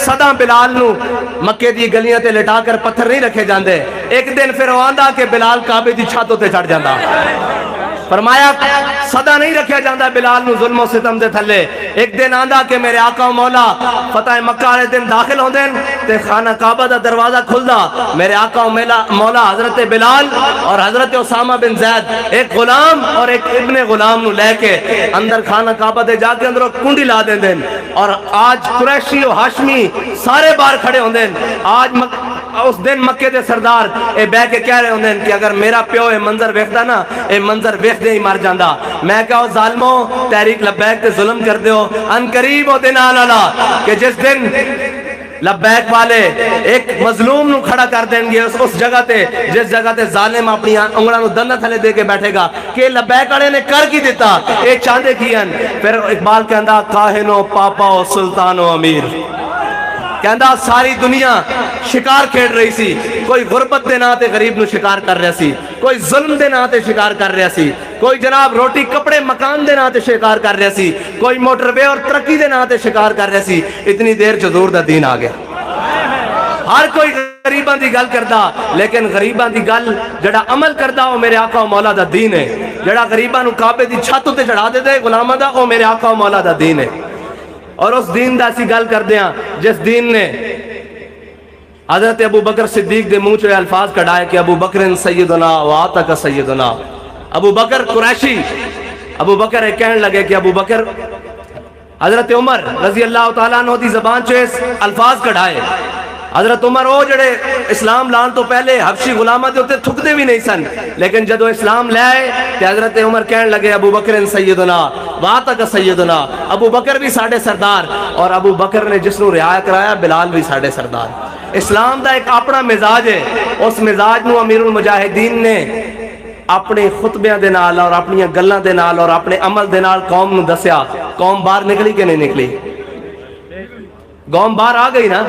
سدا بلال نو مکے دی گلیاں تے لٹا کر پتھر نہیں رکھے جاندے. ایک دن پھر وہ آندا کہ بلال کعبے دی چھت تے چڑھ جاندا. فرمایا صدا نہیں رکھیا جاندہ بلال نو ظلم و ستم دے تھلے. ایک دن آندہ کہ میرے آقا و مولا فتح مکہ والے دن داخل ہوں دین تے خانہ کعبہ دا دروازہ کھل دا. میرے آقا و مولا حضرت بلال اور حضرت اسامہ بن زید ایک غلام اور ایک ابن غلام نو لے کے اندر خانہ کعبہ دے جا کے اندر کنڈی لا دیں دین. اور آج قریشی و ہاشمی سارے بار کھڑے ہوں دین. آج اس دن مکے دے سردار اے بے کے کہہ رہے ہوں دین کہ اگر میرا پیو اے منظر ویکھدا نا اے منظر ویکھ دے ہی مر جاندا. میں کہا ظالموں تحریک لبیک تے ظلم کر دیو. ان قریب وہ دن آنا کہ جس دن لبیک والے ایک مظلوم نو کھڑا کر دیں گے اس جگہ تے جس جگہ تے ظالم اپنی انگڑا نو دندہ تھلے دے کے بیٹھے گا کہ لبیک والے نے کر کی دیتا اے چاندے کیان. پھر اقبال کہندا کاہنو پاپا و سلطان و امیر کہندا ساری دنیا شکار کھیڑ رہی سی. کوئی غربت دے ناتے غریب نو شکار کر رہا سی, کوئی ظلم دے ناتے شکار کر رہا سی, کوئی جناب روٹی کپڑے مکان دے ناتے شکار کر رہا سی, کوئی موٹر وے اور ترقی دے ناتے شکار کر رہا سی. اتنی دیر حضور دا دین آ گیا. ہر کوئی غریبان دی گل کردا لیکن غریبان دی گل جڑا عمل کردا وہ میرے آقا و مولا دا دین ہے. جڑا غریبان نو کعبے دی چھت تے چڑھا دے دے غلامہ دا وہ میرے آقا و مولا دا دین ہے. اور اس دین دا اسی گل کردے ہیں جس دین نے حضرت ابو بکر صدیق دے منہ چے الفاظ کڑھائے کہ ابو بکر سیدنا و آتک سیدنا. ابو بکر قریشی ابو بکر کہنے لگے کہ ابو بکر حضرت عمر رضی اللہ تعالیٰ عنہ دی زبان چے الفاظ کڑھائے. حضرت عمر وہ جڑے اسلام لان تو پہلے حبشی غلامہ دے ہوتے تھکدے بھی نہیں سن, لیکن جدو اسلام لے آئے کہ حضرت عمر کہنے لگے ابو بکر سیدنا واتک سیدنا. ابو بکر بھی ساڑھے سردار اور ابو بکر نے جس نو رعایا کرایا بلال بھی ساڑھے سردار. اسلام دا ایک اپنا مزاج ہے. اس مزاج نو امیر المجاہدین نے اپنے خطبیاں دے نال اور اپنی گلاں دے نال اور اپنے عمل دے نال قوم نو دسیا. قوم باہر نکلی کہ نہیں نکلی؟ قوم باہر آ گئی نا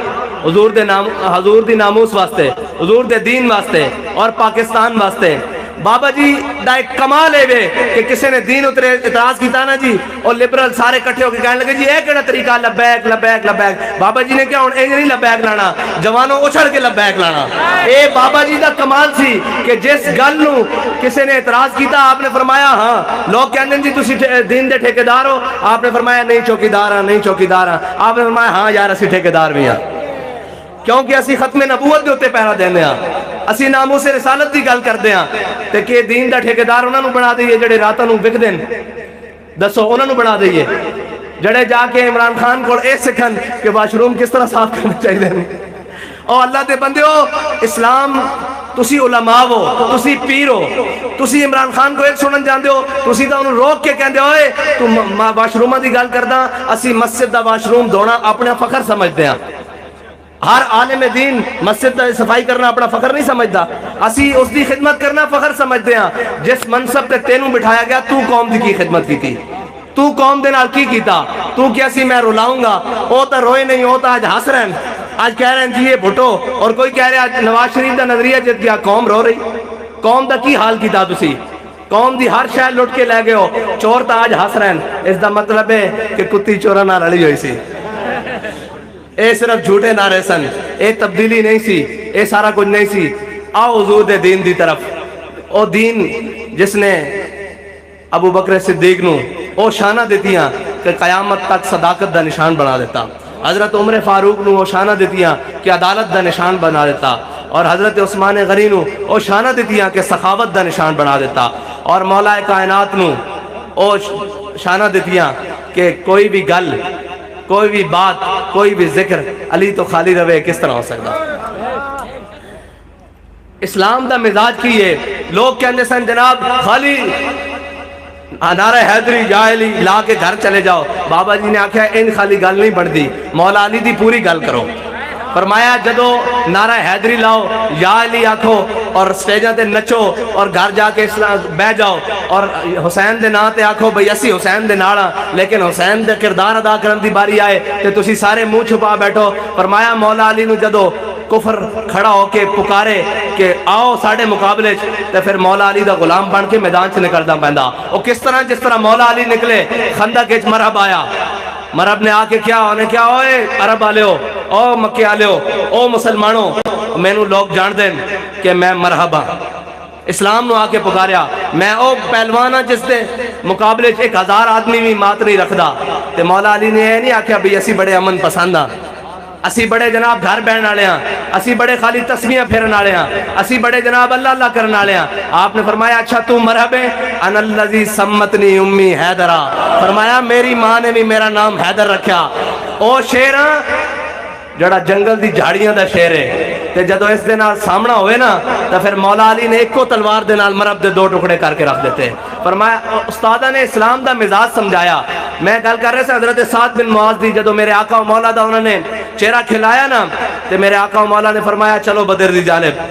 حضور دی ناموس واسطے, حضور دے دین واسطے اور پاکستان واسطے. بابا جی دا ایک کمال ہے وے کہ کسی نے دین اترے اعتراض کیتا نا جی اور لبرل سارے کٹھے ہو کے کہنے لگے جی اے کیڑا طریقہ لبیک لبیک لبیک. بابا جی نے کیا ہن انج نہیں لبیک لانا, جوانوں اچھڑ کے لبیک لانا. اے بابا جی دا کمال سی کہ جس گل نو کسی نے اعتراض کیتا آپ نے فرمایا ہاں لوگ کہندے جی تسی دین دے ٹھیکیدار ہو, آپ نے فرمایا نہیں چوکیدار ہاں نہیں چوکیدار ہاں. آپ نے فرمایا ہاں یار اسی ٹھیکیدار بھی ہاں کیونکہ اسی ختم نبوت دے ہوتے پہرا دینے ہاں, اسی ناموس رسالت دی گل کردے ہاں. تے کہ دین دا ٹھیکیدار انہاں نو بنا دئیے جڑے راتاں نو وک دین, دسو انہاں نو بنا دئیے جڑے جا کے عمران خان کو اے سکھن کہ واش روم کس طرح صاف کرنا چاہیے. او اللہ دے بندیو اسلام تسی علماء ہو, تسی پیر ہو, تسی عمران خان کو ایک سنن جاندے ہو, تسی تا انہوں روک کے کہندے ہوئے تو واش رومہ دی گل کردہ اسی مسجد دا واش روم دھونا اپنا فخر سمجھتے ہیں. ہر عالم دین مسجد دا صفائی کرنا اپنا فخر نہیں سمجھتا, اسی اس دی خدمت کرنا فخر سمجھتے ہیں. جس منصب تے تینوں بٹھایا گیا تو قوم دی کی خدمت کی تھی, تو قوم دے نال کی کیتا, تو کیا سی میں رلاؤں گا. او تا روئے نہیں, او تا آج ہس رہے ہیں, آج کہہ رہے ہیں جی یہ بھٹو, اور کوئی کہہ رہے ہیں نواز شریف دا نظریہ جت گیا قوم رو رہی. قوم دا کی حال کیتا تسی, قوم دی ہر شے لٹ کے لے گئے ہو, چور تا آج ہس رہے ہیں. اس دا مطلب ہے کہ کتی چورا نہ رلی ہوئی سی, اے صرف جھوٹے نعرے سن, اے تبدیلی نہیں سی, اے سارا کچھ نہیں سی. آؤ حضور دے دین دی طرف. او دین جس نے ابو بکر صدیق نو او شانہ دیتیاں کہ قیامت تک صداقت دا نشان بنا دیتا, حضرت عمر فاروق نو او شانہ دیتیاں کہ عدالت دا نشان بنا دیتا, اور حضرت عثمان غنی نو او شانہ دیتیاں کہ سخاوت دا نشان بنا دیتا, اور مولا کائنات نو او شانہ دیتیاں کہ کوئی بھی گل کوئی بھی بات کوئی بھی ذکر علی تو خالی روے کس طرح ہو سکتا. اسلام دا مزاج کی ہے. لوگ کہندے سن جناب خالی نعرہ حیدری یا علی لا کے گھر چلے جاؤ. بابا جی نے آکھا ان خالی گل نہیں بڑھ دی, مولا علی دی پوری گل کرو. فرمایا جدو نعرہ حیدری لاؤ یا علی آکھو اور سٹیجاں تے نچو اور گھر جا کے بہ جاؤ اور حسین دے نام تے آکھو بھئی اسی حسین دے ناڑا, لیکن حسین دے کردار ادا کرن دی باری آئے تے تسی سارے منہ چھپا بیٹھو. فرمایا مولا علی نو جدو کفر کھڑا ہو کے پکارے کہ آؤ ساڑھے مقابلے تے پھر مولا علی دا غلام بن کے میدان سے نکلتا پہندا. وہ کس طرح جس طرح مولا علی نکلے خندق وچ مرحب آیا, مرحب نے آ کے کیا انہیں کیا ہوئے عرب والے ہو او مکے والےو او مسلمانوں مینوں لوگ جان دین کہ میں مرحبا اسلام نو آ کے پکاریا میں او پہلوان ہاں جس دے مقابلے 1000 آدمی بھی مات نہیں رکھدا تے مولا علی نے یہ نہیں آکھیا بھی اسی بڑے امن پسند ہاں اسی بڑے جناب گھر بہن والے ہاں اسی بڑے خالی تسبیحاں پھیرن والے ہاں اسی بڑے جناب اللہ اللہ کرن والے ہاں آپ نے فرمایا اچھا تو مرحب ہے انا الذی سمتنی امی حیدرہ فرمایا میری ماں نے بھی میرا نام حیدر رکھیا او شیر ہاں جڑا جنگل دی جھاڑیاں دا شیر ہے تے جدو اس دے نال سامنا ہوئے نا تو پھر مولا علی نے ایک کو تلوار دے نال مرب دے 2 ٹکڑے کر کے رکھ دیتے فرمایا استادہ نے اسلام دا مزاج سمجھایا میں گل کر رہے سے حضرت سعد بن معاذ دی جدو میرے آقا و مولا دا انہوں نے چہرہ کھلایا نا تے میرے آقا و مولا نے فرمایا چلو بدر دی جانب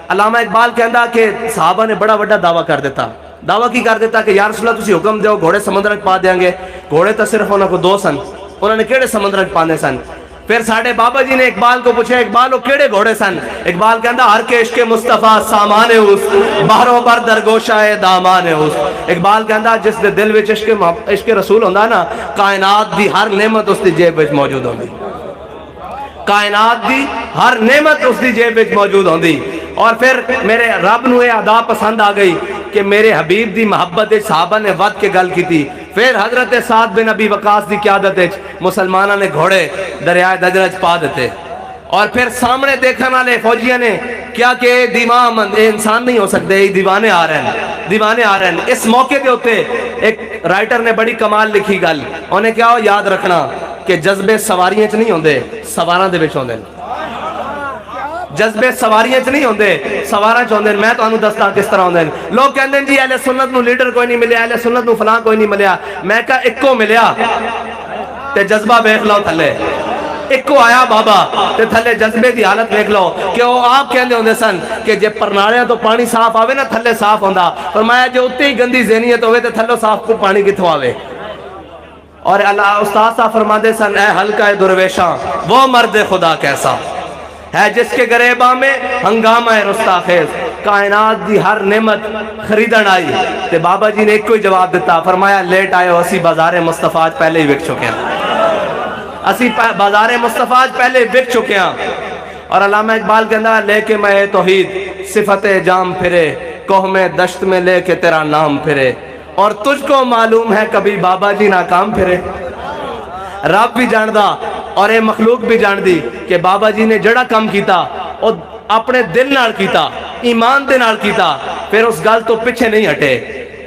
علامہ اقبال کہندا کہ صحابہ نے بڑا بڑا دعویٰ کر دیتا دعویٰ کی کر دیتا کہ یا رسول اللہ تسی حکم دیو گھوڑے سمندر پا دیاں گے گھوڑے تو صرف انہوں کو 2 سن انہوں نے کیڑے سمندر پانے سن پھر ساڑھے بابا جی نے اقبال کو پوچھا اقبال وہ کیڑے گھوڑے سن اقبال کہندا ہر کے عشق مصطفیٰ سامان اس بہروں بر درگوشہ دامان اس اقبال کہندا جس دے دل وچ عشق رسول ہوندا نا کائنات دی ہر نعمت اس دی جیب وچ موجود ہوندی کائنات دی ہر نعمت اس دی جیب وچ موجود ہوندی اور پھر میرے رب نو یہ ادا پسند آ گئی کہ میرے حبیب دی محبت صحابہ نے ود کے گل کی تھی پھر حضرت سعد بن ابی وقاص دی قیادت مسلمانہ نے گھوڑے دریائے دجلہ پا دیتے اور پھر سامنے دیکھنے والے فوجیاں نے کیا کہ دیوان انسان نہیں ہو سکتے دیوانے آ رہے ہیں اس موقع دے ہوتے ایک رائٹر نے بڑی کمال لکھی گل انہیں کیا ہو یاد رکھنا کہ جذبے سواریاں چ نہیں ہوندے سواراں دے وچ ہوندے جذبے سواریاں چ نہیں ہوندے سواراں چ ہوندے میں تانوں دستا کس طرح ہوندے لوگ کہندے ہیں جی اہل سنت نو لیڈر کوئی نہیں ملیا اہل سنت نو فلاں کوئی نہیں ملیا میں کہا اکو ملیا تے جذبہ ویکھ لو تھلے ایک کو آیا بابا تے تھلے جذبے دی حالت دیکھ لو کہ وہ آپ کہندے ہوندے سن کہ جے پرناڑیاں تو پانی صاف آوے نا تھلے صاف ہوندا فرمایا جو اتے ہی گندی ذہنیت ہوئے تے تھلو صاف کو پانی کتھوں آوے اور اللہ استاد صاحب فرماندے سن اے حلقہ درویشاں وہ مرد خدا کیسا ہے جس کے گریباں میں ہنگامہ رستاخیز کائنات دی ہر نعمت خریدن آئی تے بابا جی نے ایک کوئی جواب دیتا فرمایا لیٹ آئے ہو اسی بازار مصطفیٰ پہلے ہی وک چکے ہیں اسی بازار مصطفیٰ پہلے وک چکے ہیں اور علامہ اقبال کہندا لے کے میں توحید صفت جام پھرے کوہ میں دشت میں لے کے تیرا نام پھرے اور تجھ کو معلوم ہے کبھی بابا جی ناکام پھرے رب بھی جاندہ اور اے مخلوق بھی جان دی کہ بابا جی نے جڑا کام کیتا اور اپنے دل نال کیتا ایمان دے نال کیتا پھر اس گل تو پیچھے نہیں ہٹے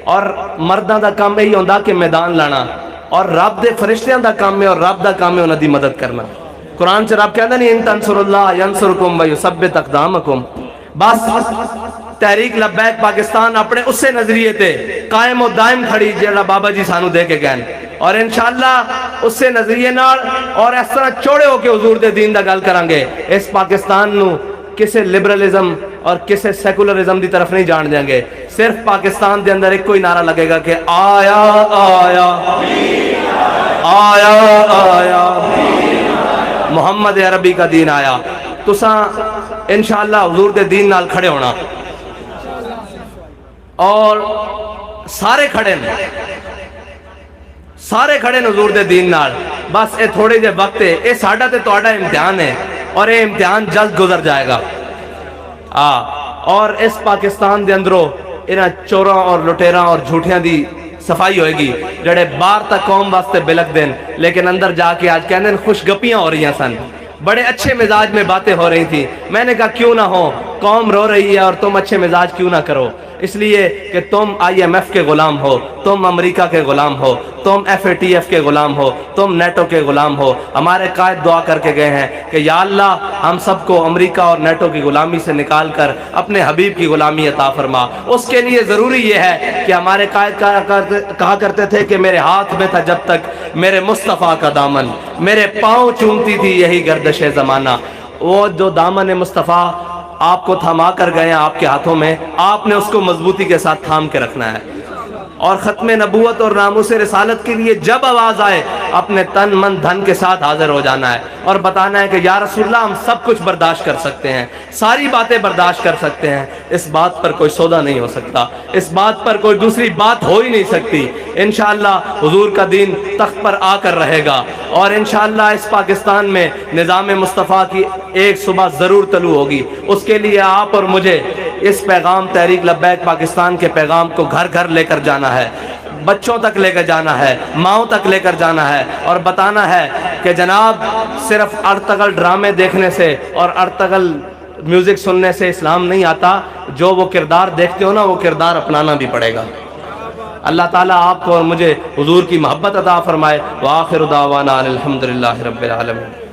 اور مرداں دا کام یہی ہوندا کہ میدان لانا اور رب دے فرشتیاں دا کام ہے اور رب دا کام ہے انہاں دی مدد کرنا قرآن سے رب کہندا نہیں ان تنصر اللہ ینصرکم ویثبت اقدامکم بس تحریک لبیک پاکستان اپنے اس سے نظریے تے قائم و دائم کھڑی جڑا بابا جی سانو دے کے گئے اور انشاءاللہ اس سے نظریے نال اور اس طرح چوڑے ہو کے حضور دے دین دا گل کریں گے اس پاکستان نو کسے لبرلزم اور کسے سیکولرزم دی طرف نہیں جان دیں گے صرف پاکستان دے اندر ایک کوئی نعرہ لگے گا کہ آیا آیا آیا آیا محمد عربی کا دین آیا تساں انشاءاللہ حضور دے دین نال کھڑے ہونا اور سارے کھڑے حضور دے دین نال بس اے تھوڑے جے وقت ہے اے ساڈا تے تہاڈا امتحان ہے اور اے امتحان جلد گزر جائے گا اور اس پاکستان دے اندروں انہاں چوراں اور لٹیراں اور جھوٹیاں دی صفائی ہوئے گی جڑے باہر تک قوم واسطے بلک دین لیکن اندر جا کے آج کہنے خوش گپیاں ہو رہی ہیں سن بڑے اچھے مزاج میں باتیں ہو رہی تھی میں نے کہا کیوں نہ ہو قوم رو رہی ہے اور تم اچھے مزاج کیوں نہ کرو اس لیے کہ تم IMF کے غلام ہو تم امریکہ کے غلام ہو تم FATF کے غلام ہو تم نیٹو کے غلام ہو ہمارے قائد دعا کر کے گئے ہیں کہ یا اللہ ہم سب کو امریکہ اور نیٹو کی غلامی سے نکال کر اپنے حبیب کی غلامی عطا فرما اس کے لیے ضروری یہ ہے کہ ہمارے قائد کہا کرتے تھے کہ میرے ہاتھ میں تھا جب تک میرے مصطفیٰ کا دامن میرے پاؤں چومتی تھی یہی گردش زمانہ وہ جو دامن مصطفیٰ آپ کو تھما کر گئے ہیں آپ کے ہاتھوں میں آپ نے اس کو مضبوطی کے ساتھ تھام کے رکھنا ہے اور ختم نبوت اور ناموس رسالت کے لیے جب آواز آئے اپنے تن من دھن کے ساتھ حاضر ہو جانا ہے اور بتانا ہے کہ یا رسول اللہ ہم سب کچھ برداشت کر سکتے ہیں، ساری باتیں برداشت کر سکتے ہیں، اس بات پر کوئی سودا نہیں ہو سکتا، اس بات پر کوئی دوسری بات ہو ہی نہیں سکتی۔ انشاءاللہ حضور کا دین تخت پر آ کر رہے گا، اور انشاءاللہ اس پاکستان میں نظام مصطفیٰ کی ایک صبح ضرور طلوع ہوگی۔ اس کے لیے آپ اور مجھے اس پیغام تحریک لبیک پاکستان کے پیغام کو گھر گھر لے کر جانا ہے، بچوں تک لے کر جانا ہے، ماؤں تک لے کر جانا ہے، اور بتانا ہے کہ جناب صرف ارطغرل ڈرامے دیکھنے سے اور ارطغرل میوزک سننے سے اسلام نہیں آتا، جو وہ کردار دیکھتے ہو نا وہ کردار اپنانا بھی پڑے گا۔ اللہ تعالیٰ آپ کو اور مجھے حضور کی محبت عطا فرمائے۔ وآخر دعوانا الحمدللہ رب العالمین۔